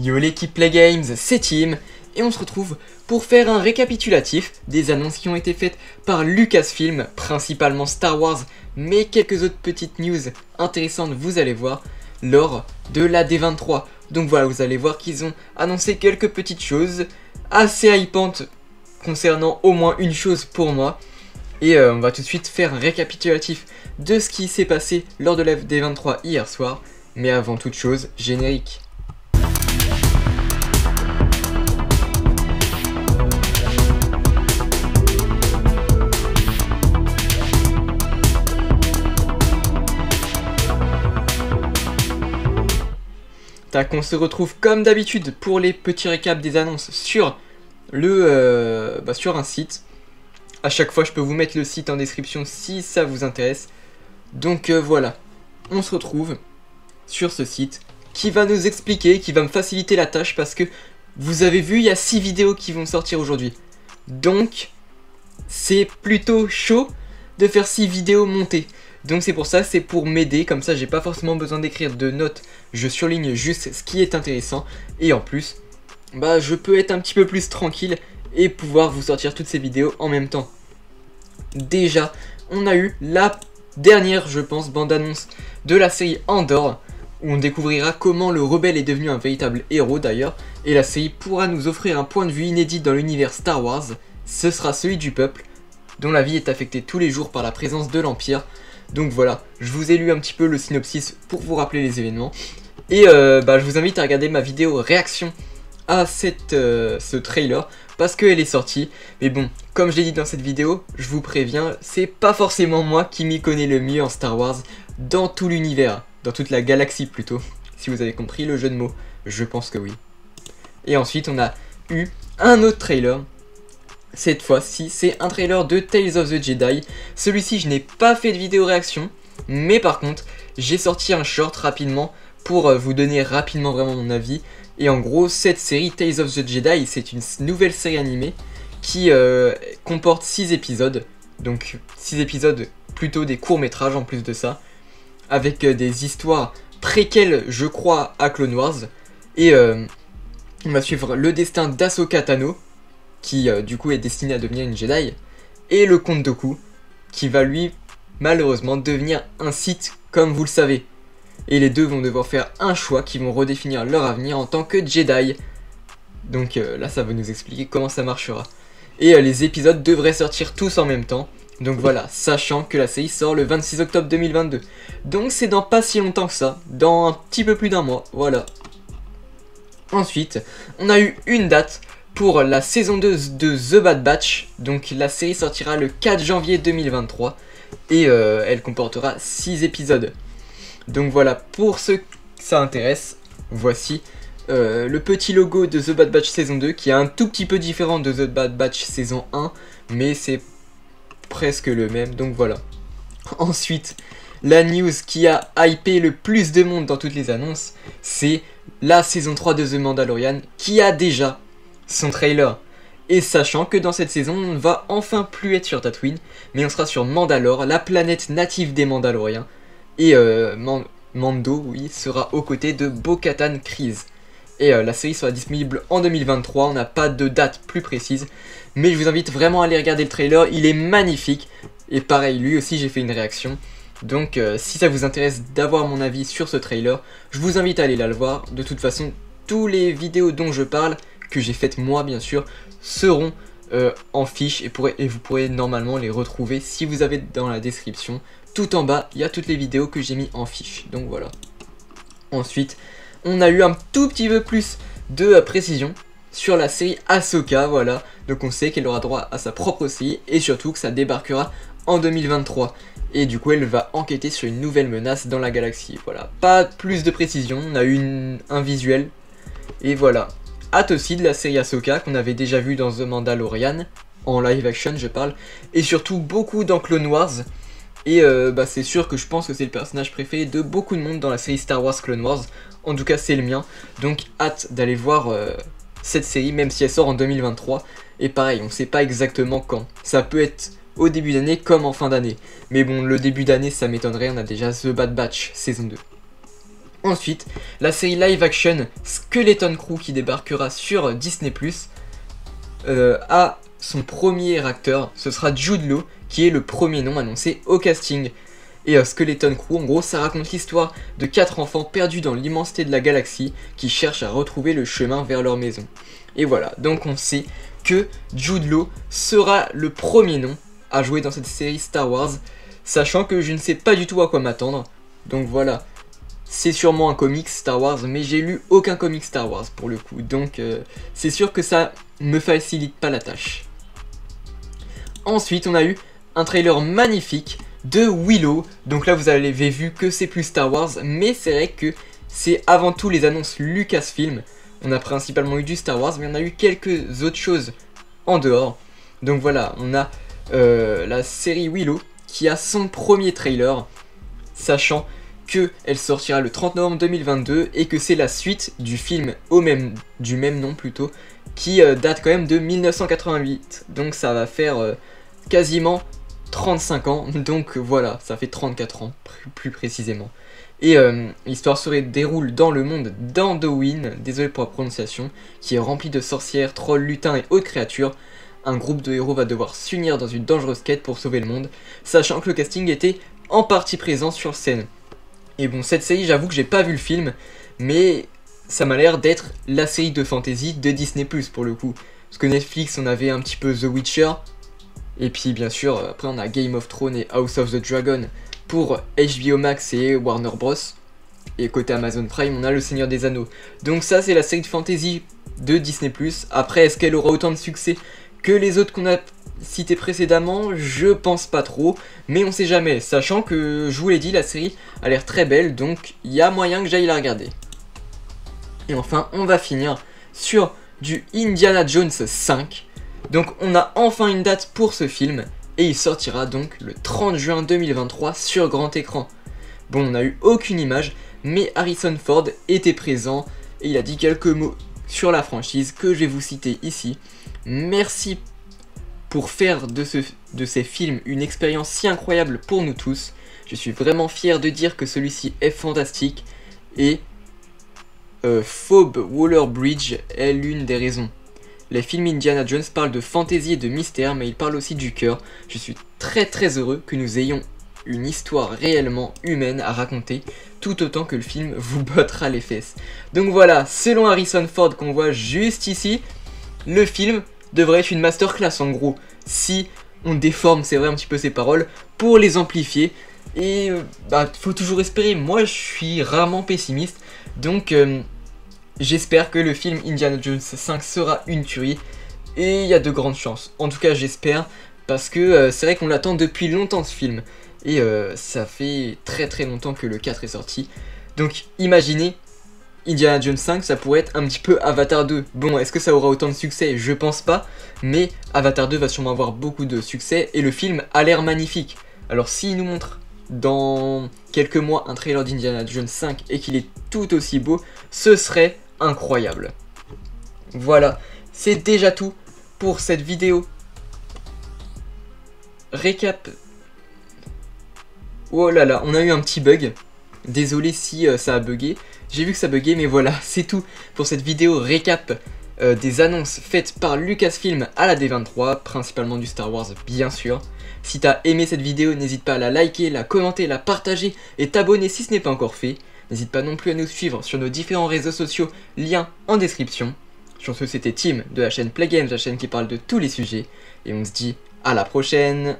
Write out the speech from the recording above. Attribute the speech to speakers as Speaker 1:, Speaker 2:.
Speaker 1: Yo l'équipe Play Games, c'est Tim, et on se retrouve pour faire un récapitulatif des annonces qui ont été faites par Lucasfilm, principalement Star Wars, mais quelques autres petites news intéressantes vous allez voir, lors de la D23. Donc voilà, vous allez voir qu'ils ont annoncé quelques petites choses assez hypantes concernant au moins une chose pour moi. Et on va tout de suite faire un récapitulatif de ce qui s'est passé lors de la D23 hier soir. Mais avant toute chose, générique. Tac, on se retrouve comme d'habitude pour les petits récaps des annonces sur sur un site. À chaque fois, je peux vous mettre le site en description si ça vous intéresse. Donc voilà, on se retrouve sur ce site qui va nous expliquer, qui va me faciliter la tâche parce que vous avez vu, il y a 6 vidéos qui vont sortir aujourd'hui. Donc, c'est plutôt chaud de faire 6 vidéos montées. Donc c'est pour ça, c'est pour m'aider, comme ça j'ai pas forcément besoin d'écrire de notes, je surligne juste ce qui est intéressant. Et en plus, je peux être un petit peu plus tranquille et pouvoir vous sortir toutes ces vidéos en même temps. Déjà, on a eu la dernière, je pense, bande-annonce de la série Andor, où on découvrira comment le rebelle est devenu un véritable héros d'ailleurs, et la série pourra nous offrir un point de vue inédit dans l'univers Star Wars. Ce sera celui du peuple, dont la vie est affectée tous les jours par la présence de l'Empire. Donc voilà, je vous ai lu un petit peu le synopsis pour vous rappeler les événements. Et je vous invite à regarder ma vidéo réaction à ce trailer, parce qu'elle est sortie. Mais bon, comme je l'ai dit dans cette vidéo, je vous préviens, c'est pas forcément moi qui m'y connais le mieux en Star Wars, dans tout l'univers, dans toute la galaxie plutôt, si vous avez compris le jeu de mots, je pense que oui. Et ensuite on a eu un autre trailer. Cette fois-ci, c'est un trailer de Tales of the Jedi. Celui-ci, je n'ai pas fait de vidéo réaction, mais par contre, j'ai sorti un short rapidement pour vous donner rapidement vraiment mon avis. Et en gros, cette série Tales of the Jedi, c'est une nouvelle série animée qui comporte 6 épisodes. Donc 6 épisodes, plutôt des courts-métrages en plus de ça, avec des histoires préquelles, je crois, à Clone Wars. Et on va suivre le destin d'Ahsoka Tano, qui du coup est destiné à devenir une Jedi, et le comte Dooku, qui va lui malheureusement devenir un Sith comme vous le savez. Et les deux vont devoir faire un choix qui vont redéfinir leur avenir en tant que Jedi. Donc là ça va nous expliquer comment ça marchera. Et les épisodes devraient sortir tous en même temps. Donc voilà, sachant que la série sort le 26 octobre 2022. Donc c'est dans pas si longtemps que ça, dans un petit peu plus d'un mois, voilà. Ensuite, on a eu une date pour la saison 2 de The Bad Batch. Donc la série sortira le 4 janvier 2023 et elle comportera 6 épisodes. Donc voilà, pour ceux que ça intéresse, voici le petit logo de The Bad Batch saison 2 qui est un tout petit peu différent de The Bad Batch saison 1, mais c'est presque le même, donc voilà. Ensuite, la news qui a hypé le plus de monde dans toutes les annonces, c'est la saison 3 de The Mandalorian qui a déjà son trailer. Et sachant que dans cette saison, on ne va enfin plus être sur Tatooine, mais on sera sur Mandalore, la planète native des Mandaloriens. Et Mando, oui, sera aux côtés de Bo-Katan Kryze. Et la série sera disponible en 2023, on n'a pas de date plus précise. Mais je vous invite vraiment à aller regarder le trailer, il est magnifique. Et pareil, lui aussi j'ai fait une réaction. Donc si ça vous intéresse d'avoir mon avis sur ce trailer, je vous invite à aller là le voir. De toute façon, tous les vidéos dont je parle, que j'ai faites moi bien sûr, seront en fiche et vous pourrez normalement les retrouver si vous avez dans la description. Tout en bas, il y a toutes les vidéos que j'ai mis en fiche, donc voilà. Ensuite, on a eu un tout petit peu plus de précision sur la série Ahsoka, voilà. Donc on sait qu'elle aura droit à sa propre série et surtout que ça débarquera en 2023. Et du coup, elle va enquêter sur une nouvelle menace dans la galaxie, voilà. Pas plus de précision, on a eu un visuel, et voilà. Hâte aussi de la série Ahsoka qu'on avait déjà vu dans The Mandalorian, en live action je parle, et surtout beaucoup dans Clone Wars. Et c'est sûr que je pense que c'est le personnage préféré de beaucoup de monde dans la série Star Wars Clone Wars. En tout cas c'est le mien. Donc hâte d'aller voir cette série même si elle sort en 2023. Et pareil, on sait pas exactement quand. Ça peut être au début d'année comme en fin d'année. Mais bon, le début d'année ça m'étonnerait, on a déjà The Bad Batch saison 2. Ensuite, la série live action Skeleton Crew qui débarquera sur Disney+, a son premier acteur, ce sera Jude Law, qui est le premier nom annoncé au casting. Et Skeleton Crew, en gros, ça raconte l'histoire de 4 enfants perdus dans l'immensité de la galaxie qui cherchent à retrouver le chemin vers leur maison. Et voilà, donc on sait que Jude Law sera le premier nom à jouer dans cette série Star Wars, sachant que je ne sais pas du tout à quoi m'attendre. Donc voilà, c'est sûrement un comics Star Wars, mais j'ai lu aucun comic Star Wars pour le coup, donc c'est sûr que ça me facilite pas la tâche. Ensuite, on a eu un trailer magnifique de Willow. Donc là, vous avez vu que c'est plus Star Wars, mais c'est vrai que c'est avant tout les annonces Lucasfilm. On a principalement eu du Star Wars, mais on a eu quelques autres choses en dehors. Donc voilà, on a la série Willow qui a son premier trailer, sachant qu'elle sortira le 30 novembre 2022 et que c'est la suite du film du même nom plutôt, qui date quand même de 1988. Donc ça va faire quasiment 35 ans, donc voilà, ça fait 34 ans plus précisément. Et l'histoire se déroule dans le monde d'Anduin, désolé pour la prononciation, qui est rempli de sorcières, trolls, lutins et autres créatures. Un groupe de héros va devoir s'unir dans une dangereuse quête pour sauver le monde, sachant que le casting était en partie présent sur scène. Et bon, cette série, j'avoue que j'ai pas vu le film, mais ça m'a l'air d'être la série de fantasy de Disney+, pour le coup. Parce que Netflix, on avait un petit peu The Witcher, et puis bien sûr, après on a Game of Thrones et House of the Dragon pour HBO Max et Warner Bros. Et côté Amazon Prime, on a Le Seigneur des Anneaux. Donc ça, c'est la série de fantasy de Disney+. Après, est-ce qu'elle aura autant de succès que les autres qu'on a cités précédemment? Je pense pas trop, mais on sait jamais. Sachant que, je vous l'ai dit, la série a l'air très belle, donc il y a moyen que j'aille la regarder. Et enfin, on va finir sur du Indiana Jones 5. Donc on a enfin une date pour ce film, et il sortira donc le 30 juin 2023 sur grand écran. Bon, on n'a eu aucune image, mais Harrison Ford était présent, et il a dit quelques mots sur la franchise que je vais vous citer ici. Merci pour faire de ces films une expérience si incroyable pour nous tous. Je suis vraiment fier de dire que celui-ci est fantastique, et Phoebe Waller-Bridge est l'une des raisons. Les films Indiana Jones parlent de fantaisie et de mystère, mais ils parlent aussi du cœur. Je suis très heureux que nous ayons une histoire réellement humaine à raconter, tout autant que le film vous bottera les fesses. Donc voilà, selon Harrison Ford qu'on voit juste ici, le film devrait être une masterclass en gros, si on déforme, c'est vrai, un petit peu ses paroles, pour les amplifier. Et faut toujours espérer, moi je suis rarement pessimiste, donc j'espère que le film Indiana Jones 5 sera une tuerie, et il y a de grandes chances. En tout cas, j'espère, parce que c'est vrai qu'on l'attend depuis longtemps ce film, et ça fait très longtemps que le 4 est sorti. Donc imaginez, Indiana Jones 5, ça pourrait être un petit peu Avatar 2. Bon, est-ce que ça aura autant de succès? Je pense pas, mais Avatar 2 va sûrement avoir beaucoup de succès, et le film a l'air magnifique. Alors s'il nous montre dans quelques mois un trailer d'Indiana Jones 5 et qu'il est tout aussi beau, ce serait incroyable. Voilà, c'est déjà tout pour cette vidéo récap. Oh là là, on a eu un petit bug. Désolé si ça a bugué. J'ai vu que ça buguait, mais voilà, c'est tout pour cette vidéo récap des annonces faites par Lucasfilm à la D23, principalement du Star Wars bien sûr. Si t'as aimé cette vidéo, n'hésite pas à la liker, la commenter, la partager et t'abonner si ce n'est pas encore fait. N'hésite pas non plus à nous suivre sur nos différents réseaux sociaux, lien en description. Sur ce, c'était Tim de la chaîne Play Games, la chaîne qui parle de tous les sujets. Et on se dit à la prochaine!